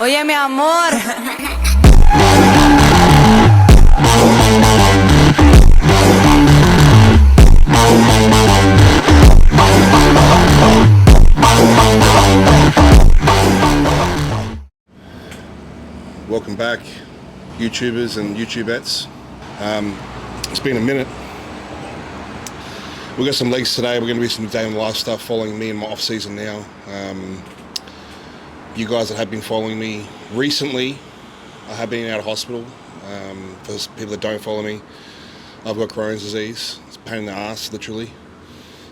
Oye, mi amor. Welcome back, YouTubers and YouTubettes. It's been a minute. We've got some legs today. We're going to do some day in the life stuff following me in my off season now. You guys that have been following me recently, I have been out of hospital. For people that don't follow me, I've got Crohn's disease. It's a pain in the ass, literally.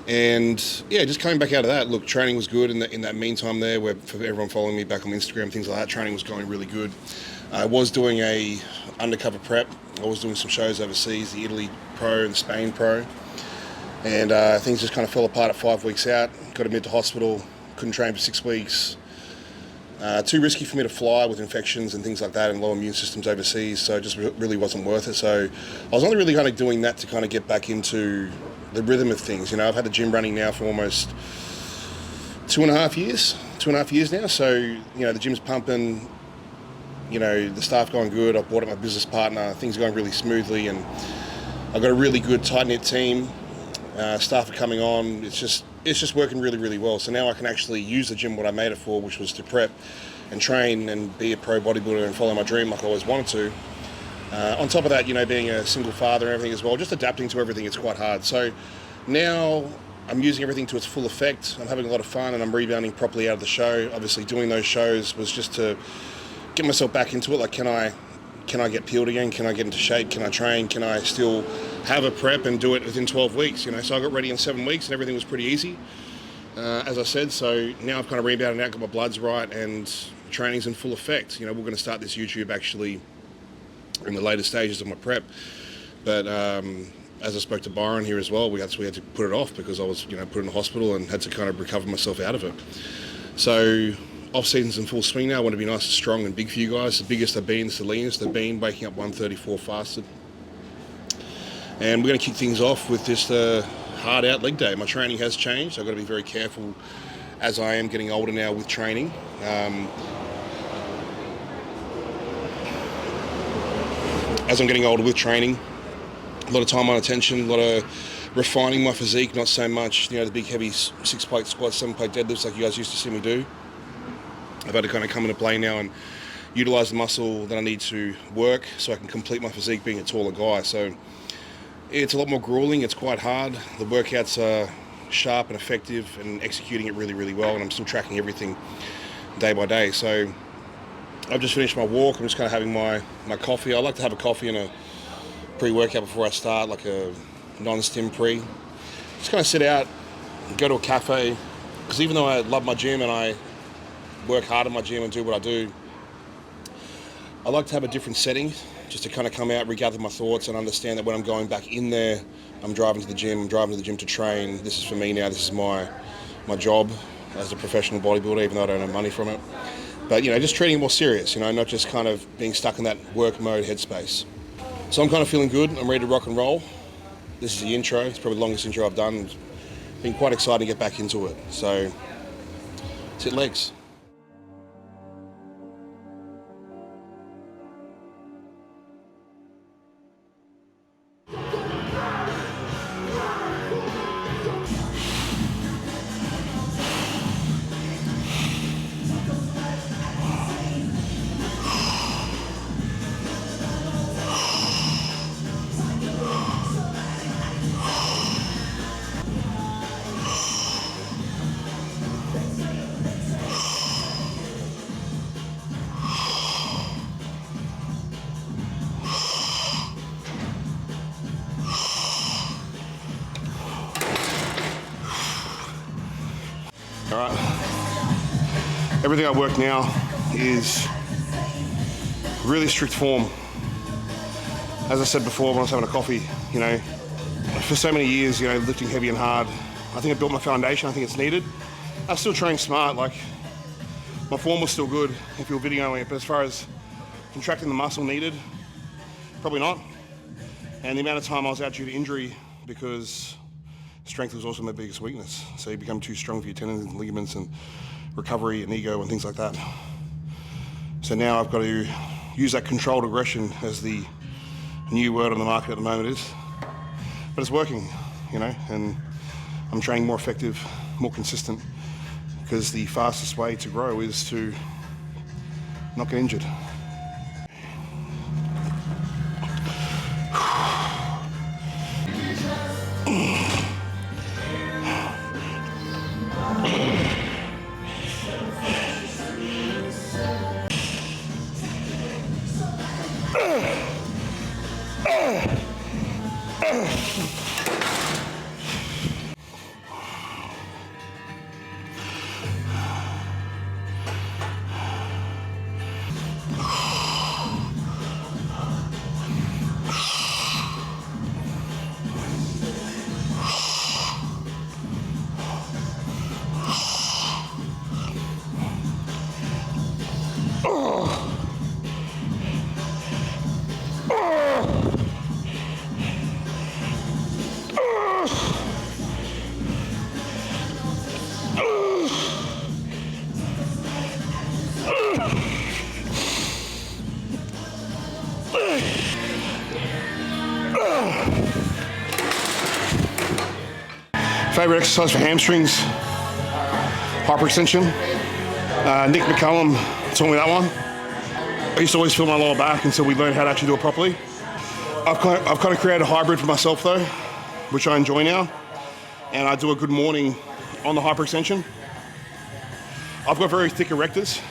And yeah, just coming back out of that. Look, training was good in that meantime there, where for everyone following me back on Instagram, things like that, training was going really good. I was doing a undercover prep. I was doing some shows overseas, the Italy Pro and Spain Pro. And things just kind of fell apart at 5 weeks out. Got admitted to hospital, couldn't train for 6 weeks. Too risky for me to fly with infections and things like that and low immune systems overseas, so it just really wasn't worth it. So I was only really kind of doing that to kind of get back into the rhythm of things. You know, I've had the gym running now for almost 2.5 years now. So, you know, the gym's pumping, you know, the staff going good. I've brought up my business partner, things are going really smoothly, and I've got a really good tight-knit team. Staff are coming on. It's just working really, really well. So now I can actually use the gym what I made it for, which was to prep and train and be a pro bodybuilder and follow my dream like I always wanted to. On top of that, you know, being a single father and everything as well, just adapting to everything, it's quite hard. So now I'm using everything to its full effect. I'm having a lot of fun and I'm rebounding properly out of the show. Obviously doing those shows was just to get myself back into it. Like, can I get peeled again? Can I get into shape? Can I train? Can I still have a prep and do it within 12 weeks? You know, so I got ready in 7 weeks and everything was pretty easy, as I said. So now I've kind of rebounded out, got my bloods right, and training's in full effect. You know, we're going to start this YouTube actually in the later stages of my prep. But as I spoke to Byron here as well, we had to put it off because I was, you know, put in the hospital and had to kind of recover myself out of it. So off season's in full swing now. I want to be nice and strong and big for you guys. The biggest I've been, it's the leanest I've been, waking up 134 fasted. And we're going to kick things off with just a hard out leg day. My training has changed. I've got to be very careful as I am getting older now with training. As I'm getting older with training, a lot of time on attention, a lot of refining my physique, not so much, you know, the big heavy 6-plate squats, 7-plate deadlifts like you guys used to see me do. I've had to kind of come into play now and utilize the muscle that I need to work so I can complete my physique being a taller guy. So it's a lot more grueling, it's quite hard. The workouts are sharp and effective and executing it really, really well, and I'm still tracking everything day by day. So I've just finished my walk. I'm just kind of having my coffee. I like to have a coffee and a pre-workout before I start, like a non-stim pre. Just kind of sit out and go to a cafe, because even though I love my gym and I work hard in my gym and do what I do, I like to have a different setting just to kind of come out, regather my thoughts, and understand that when I'm going back in there, I'm driving to the gym to train. This is for me now. This is my job as a professional bodybuilder, even though I don't have money from it. But, you know, just treating it more serious, you know, not just kind of being stuck in that work mode headspace. So I'm kind of feeling good. I'm ready to rock and roll. This is the intro. It's probably the longest intro I've done. It's been quite exciting to get back into it. So, sit legs. All right, everything I work now is really strict form. As I said before when I was having a coffee, you know, for so many years, you know, lifting heavy and hard, I think I built my foundation. I think it's needed. I still train smart, like my form was still good if you were videoing it, but as far as contracting the muscle needed, probably not. And the amount of time I was out due to injury, because strength was also my biggest weakness. So you become too strong for your tendons and ligaments and recovery and ego and things like that. So now I've got to use that controlled aggression, as the new word on the market at the moment is. But it's working, you know, and I'm training more effective, more consistent, because the fastest way to grow is to not get injured. Favorite exercise for hamstrings, hyperextension. Nick McCallum taught me that one. I used to always feel my lower back until we learned how to actually do it properly. I've kind of created a hybrid for myself though, which I enjoy now. And I do a good morning on the hyperextension. I've got very thick erectors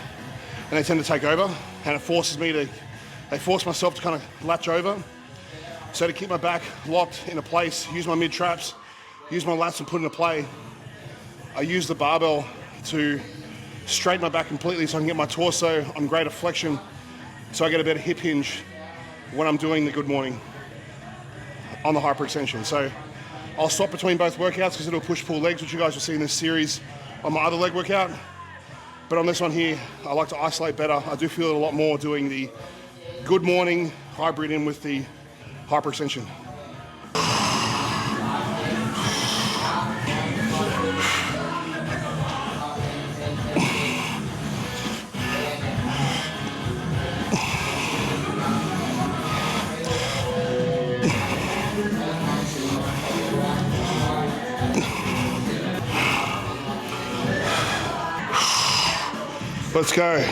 and they tend to take over, and it forces me to, they force myself to kind of latch over. So to keep my back locked into place, use my mid traps, use my lats and put into play, I use the barbell to straighten my back completely so I can get my torso on greater flexion, so I get a better hip hinge when I'm doing the good morning on the hyperextension. So I'll swap between both workouts because it'll push-pull legs, which you guys will see in this series on my other leg workout. But on this one here, I like to isolate better. I do feel it a lot more doing the good morning hybrid in with the hyperextension. Let's go.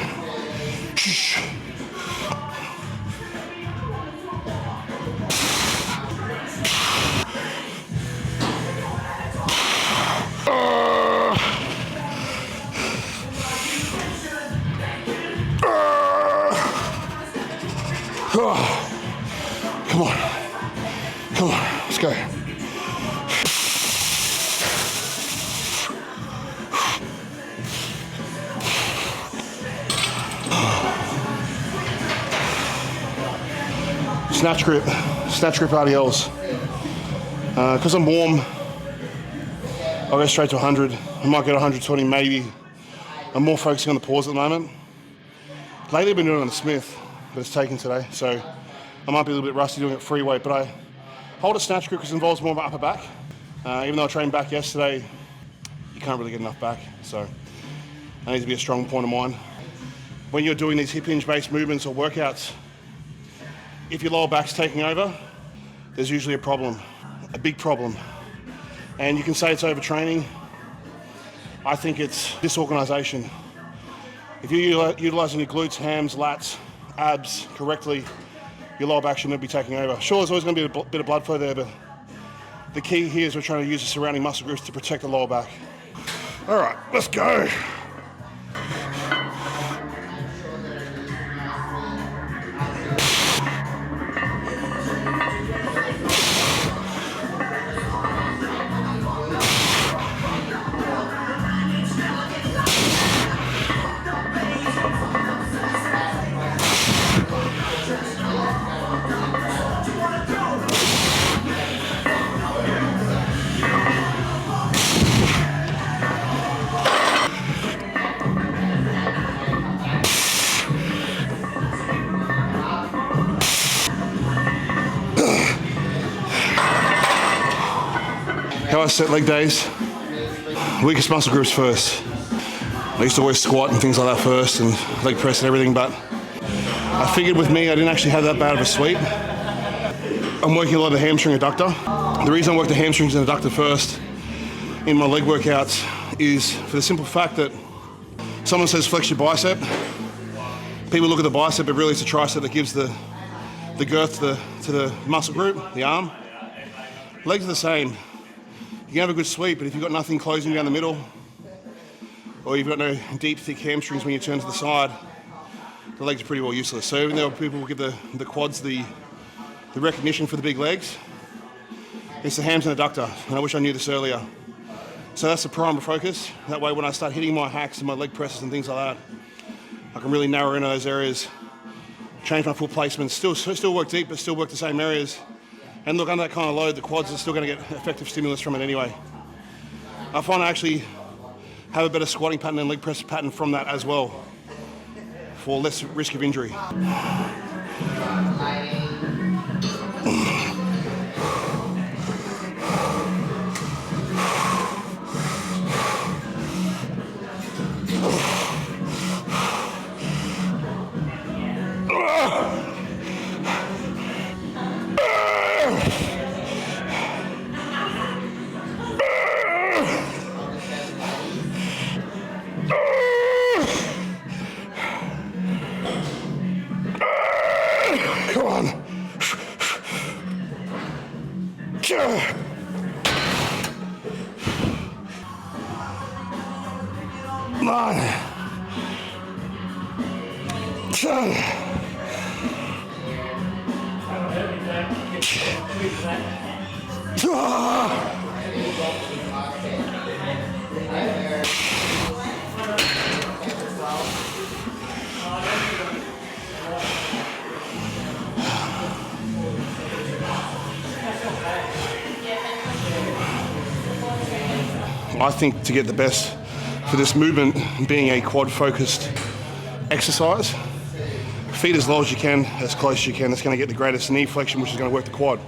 Come on. Come on. Let's go. Snatch grip RDLs. Because I'm warm, I'll go straight to 100. I might get 120 maybe. I'm more focusing on the pause at the moment. Lately I've been doing it on the Smith, but it's taken today, so I might be a little bit rusty doing it free weight, but I hold a snatch grip because it involves more of my upper back. Even though I trained back yesterday, you can't really get enough back, so that needs to be a strong point of mine. When you're doing these hip hinge based movements or workouts, if your lower back's taking over, there's usually a problem, a big problem. And you can say it's overtraining. I think it's disorganization. If you're utilizing your glutes, hams, lats, abs correctly, your lower back shouldn't be taking over. Sure, there's always going to be a bit of blood flow there, but the key here is we're trying to use the surrounding muscle groups to protect the lower back. All right, let's go. How I set leg days, weakest muscle groups first. I used to always squat and things like that first and leg press and everything, but I figured with me, I didn't actually have that bad of a sweep. I'm working a lot of the hamstring adductor. The reason I work the hamstrings and adductor first in my leg workouts is for the simple fact that someone says flex your bicep. People look at the bicep, but really it's the tricep that gives the girth to the muscle group, the arm. Legs are the same. You can have a good sweep, but if you've got nothing closing down the middle, or you've got no deep, thick hamstrings when you turn to the side, the legs are pretty well useless. So even though people will give the quads the recognition for the big legs, it's the hams and adductor, and I wish I knew this earlier. So that's the primary focus. That way when I start hitting my hacks and my leg presses and things like that, I can really narrow into those areas, change my foot placements, still work deep, but still work the same areas. And look, under that kind of load, the quads are still going to get effective stimulus from it anyway. I find I actually have a better squatting pattern and leg press pattern from that as well, for less risk of injury. Come on. 9, 10. I think to get the best for this movement, being a quad-focused exercise, feet as low as you can, as close as you can. That's going to get the greatest knee flexion, which is going to work the quad.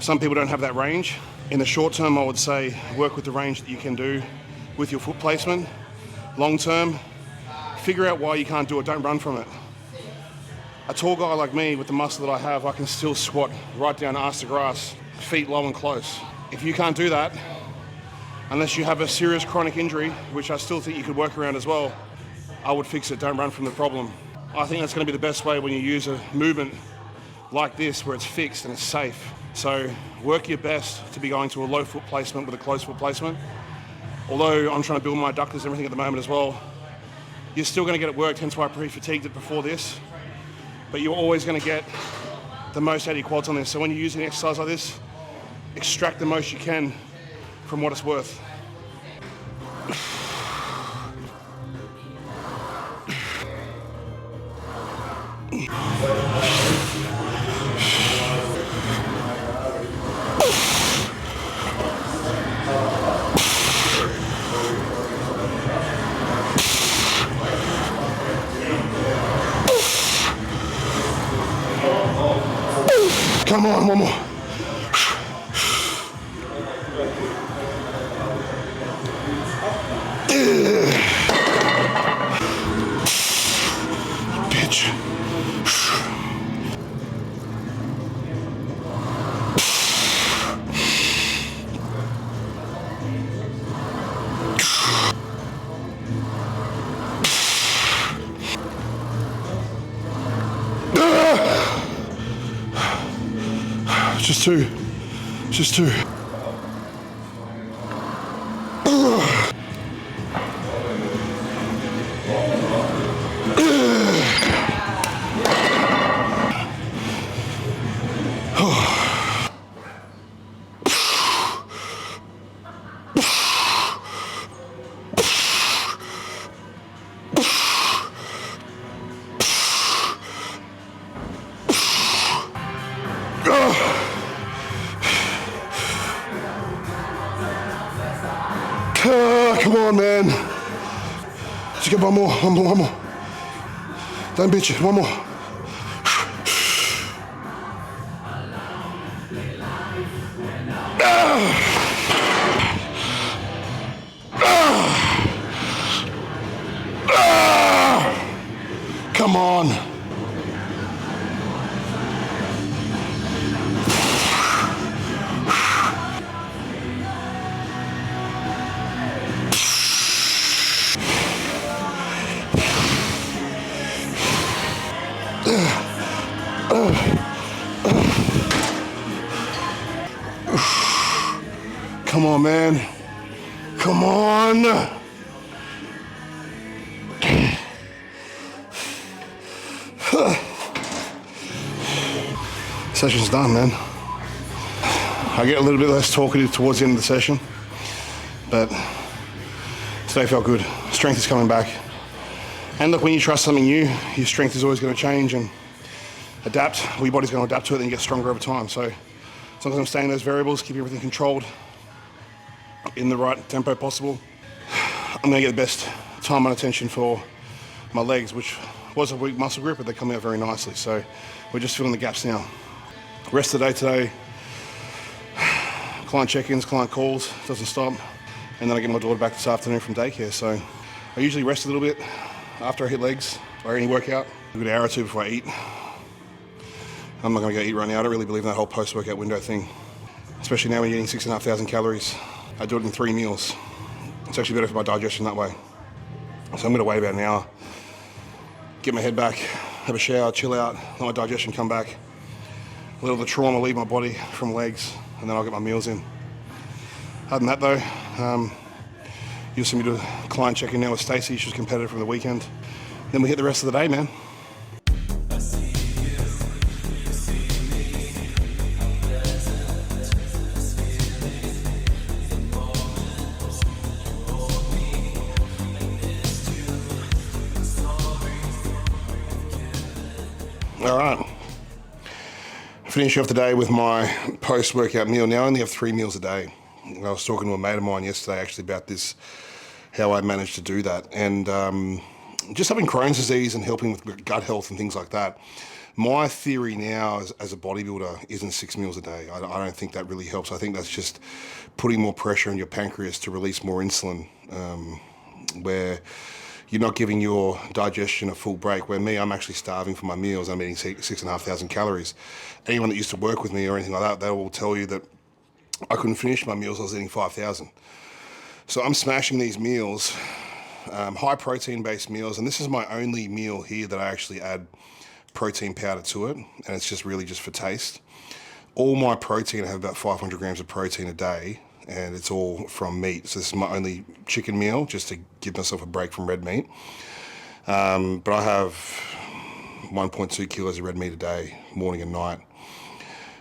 Some people don't have that range. In the short term, I would say work with the range that you can do with your foot placement. Long term, figure out why you can't do it. Don't run from it. A tall guy like me, with the muscle that I have, I can still squat right down ass to grass, feet low and close. If you can't do that, unless you have a serious chronic injury, which I still think you could work around as well, I would fix it. Don't run from the problem. I think that's going to be the best way when you use a movement like this, where it's fixed and it's safe. So work your best to be going to a low foot placement with a close foot placement. Although I'm trying to build my adductors and everything at the moment as well, you're still going to get it worked, hence why I pre-fatigued it before this. But you're always going to get the most out of your quads on this. So when you're using an exercise like this, extract the most you can from what it's worth. Come on, one more. Bitch. Just two. Just two. Come on, man. Just get one more. Don't bitch it. One more. Come on. on, man. Come on. Session's done, man. I get a little bit less talkative towards the end of the session, but today felt good. Strength is coming back. And look, when you try something new, your strength is always going to change and adapt. Well, your body's going to adapt to it and you get stronger over time. So as long as I'm staying in those variables, keep everything controlled in the right tempo possible, I'm going to get the best time and attention for my legs, which was a weak muscle group, but they're coming out very nicely. So we're just filling the gaps now. Rest of the day today, client check-ins, client calls, doesn't stop. And then I get my daughter back this afternoon from daycare. So I usually rest a little bit after I hit legs or any workout, a good hour or two before I eat. I'm not going to go eat right now. I don't really believe in that whole post-workout window thing, especially now when you're eating 6,500 calories. I do it in 3 meals. It's actually better for my digestion that way. So I'm going to wait about an hour, get my head back, have a shower, chill out, let my digestion come back, let all the trauma leave my body from legs, and then I'll get my meals in. Other than that though, you'll see me do a client check-in now with Stacey. She's competitive from the weekend. Then we hit the rest of the day, man. All right, finish off the day with my post-workout meal. Now I only have 3 meals a day. I was talking to a mate of mine yesterday actually about this, how I managed to do that. And just having Crohn's disease and helping with gut health and things like that. My theory now as a bodybuilder isn't 6 meals a day. I don't think that really helps. I think that's just putting more pressure on your pancreas to release more insulin, where you're not giving your digestion a full break. Where me, I'm actually starving for my meals. I'm eating 6,500 calories. Anyone that used to work with me or anything like that, they will tell you that I couldn't finish my meals. I was eating 5,000. So I'm smashing these meals, high protein based meals. And this is my only meal here that I actually add protein powder to it. And it's just really just for taste. All my protein, I have about 500 grams of protein a day. And it's all from meat. So this is my only chicken meal, just to give myself a break from red meat. But I have 1.2 kilos of red meat a day, morning and night.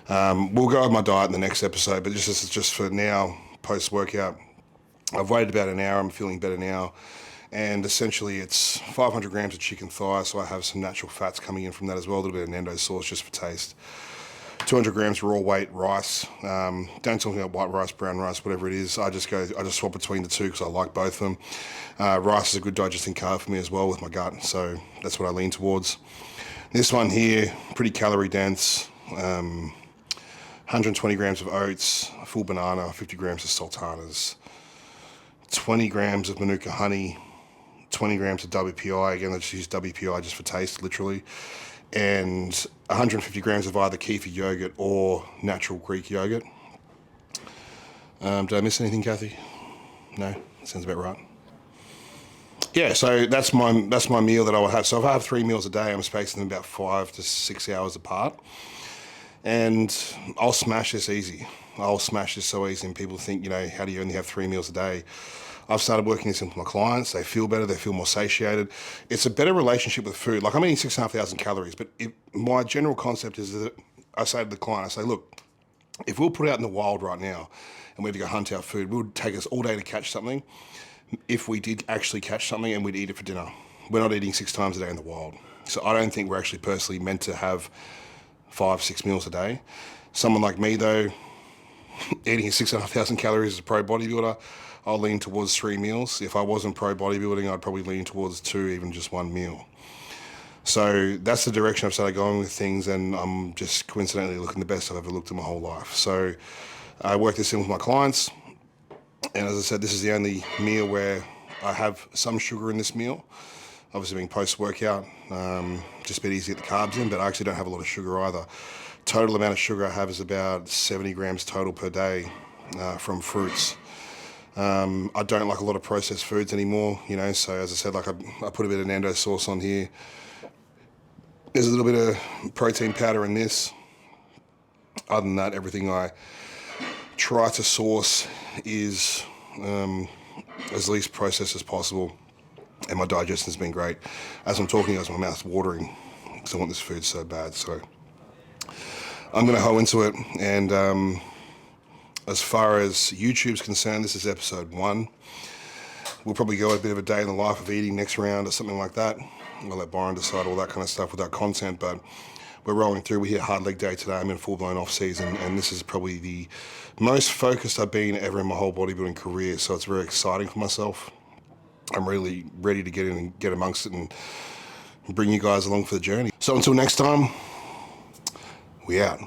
We'll go over my diet in the next episode, but just for now, post-workout, I've waited about an hour, I'm feeling better now. And essentially it's 500 grams of chicken thigh, so I have some natural fats coming in from that as well, a little bit of Nando sauce just for taste. 200 grams raw weight rice. Don't talk about white rice, brown rice, whatever it is. I just swap between the two because I like both of them. Rice is a good digesting carb for me as well with my gut, so that's what I lean towards. This one here, pretty calorie dense. 120 grams of oats, a full banana, 50 grams of sultanas, 20 grams of Manuka honey, 20 grams of WPI. Again, I just use WPI just for taste, literally. And 150 grams of either kefir yogurt or natural Greek yogurt. Did I miss anything, Kathy? No? Sounds about right. Yeah, so that's my meal that I will have. So if I have 3 meals a day, I'm spacing them about 5 to 6 hours apart. And I'll smash this easy. I'll smash this so easy, and people think, you know, how do you only have 3 meals a day? I've started working this into my clients. They feel better. They feel more satiated. It's a better relationship with food. Like, I'm eating 6,500 calories, but my general concept is that I say to the client, I say, look, if we'll put it out in the wild right now and we had to go hunt our food, it would take us all day to catch something. If we did actually catch something and we'd eat it for dinner, we're not eating 6 times a day in the wild. So I don't think we're actually personally meant to have 5, 6 meals a day. Someone like me though, eating 6,500 calories as a pro bodybuilder, I'll lean towards 3 meals. If I wasn't pro bodybuilding, I'd probably lean towards 2, even just 1 meal. So that's the direction I've started going with things, and I'm just coincidentally looking the best I've ever looked in my whole life. So I work this in with my clients, and as I said, this is the only meal where I have some sugar in this meal. Obviously being post-workout, just a bit easy to get the carbs in, but I actually don't have a lot of sugar either. Total amount of sugar I have is about 70 grams total per day from fruits. I don't like a lot of processed foods anymore, you know, so as I said, like I put a bit of Nando sauce on here. There's a little bit of protein powder in this. Other than that, everything I try to source is as least processed as possible, and my digestion's been great. As I'm talking, my mouth's watering because I want this food so bad. So I'm going to hoe into it. And as far as YouTube's concerned, this is episode 1. We'll probably go a bit of a day in the life of eating next round or something like that. We'll let Byron decide all that kind of stuff with that content, but we're rolling through. We hit hard leg day today. I'm in full-blown off-season, and this is probably the most focused I've been ever in my whole bodybuilding career, so it's very exciting for myself. I'm really ready to get in and get amongst it and bring you guys along for the journey. So until next time, we out.